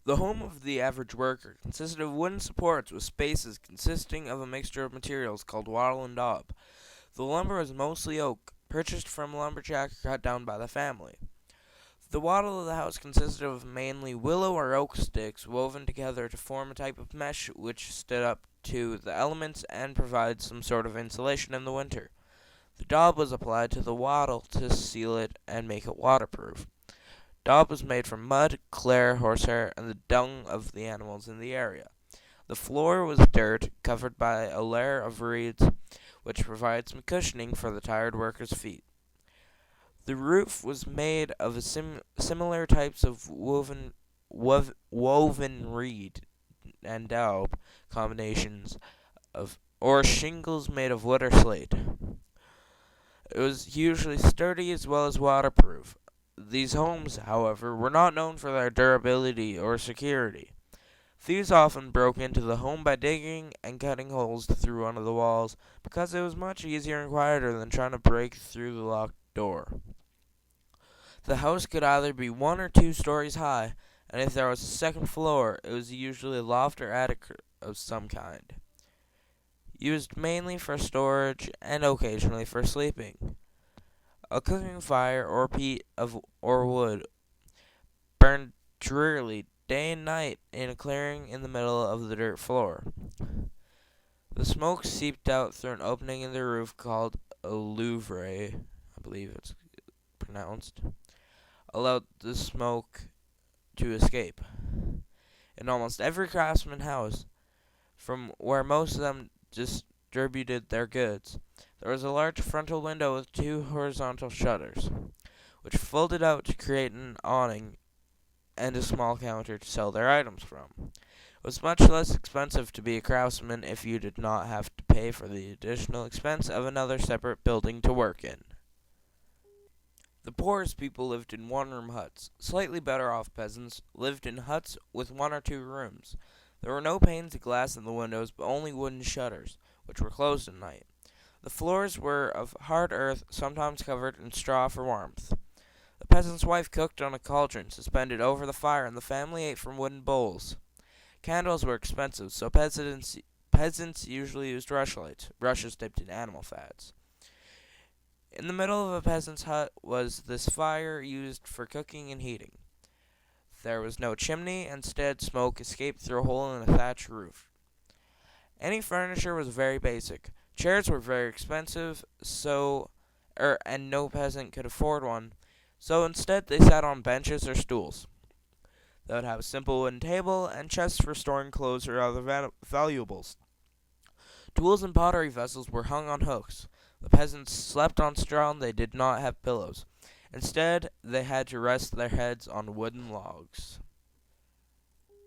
The home of the average worker consisted of wooden supports with spaces consisting of a mixture of materials called wattle and daub. The lumber was mostly oak, purchased from a lumberjack or cut down by the family. The wattle of the house consisted of mainly willow or oak sticks woven together to form a type of mesh which stood up to the elements and provided some sort of insulation in the winter. The daub was applied to the wattle to seal it and make it waterproof. Daub was made from mud, clay, horsehair, and the dung of the animals in the area. The floor was dirt, covered by a layer of reeds, which provided some cushioning for the tired workers' feet. The roof was made of similar types of woven reed and daub combinations or shingles made of wood or slate. It was usually sturdy as well as waterproof. These homes, however, were not known for their durability or security. Thieves often broke into the home by digging and cutting holes through one of the walls because it was much easier and quieter than trying to break through the locked door. The house could either be 1 or 2 stories high, and if there was a second floor, it was usually a loft or attic of some kind, used mainly for storage and occasionally for sleeping. A cooking fire or peat or wood burned drearily day and night in a clearing in the middle of the dirt floor. The smoke seeped out through an opening in the roof called a louvre, I believe it's pronounced, allowed the smoke to escape. In almost every craftsman house, from where most of them distributed their goods, there was a large frontal window with 2 horizontal shutters, which folded out to create an awning and a small counter to sell their items from. It was much less expensive to be a craftsman if you did not have to pay for the additional expense of another separate building to work in. The poorest people lived in one-room huts. Slightly better off peasants lived in huts with 1 or 2 rooms. There were no panes of glass in the windows, but only wooden shutters, which were closed at night. The floors were of hard earth, sometimes covered in straw for warmth. The peasant's wife cooked on a cauldron suspended over the fire, and the family ate from wooden bowls. Candles were expensive, so peasants usually used rushlights, rushes dipped in animal fats. In the middle of a peasant's hut was this fire used for cooking and heating. There was no chimney, instead smoke escaped through a hole in a thatched roof. Any furniture was very basic. Chairs were very expensive, and no peasant could afford one, so instead they sat on benches or stools. They would have a simple wooden table and chests for storing clothes or other valuables. Tools and pottery vessels were hung on hooks. The peasants slept on straw and they did not have pillows. Instead, they had to rest their heads on wooden logs.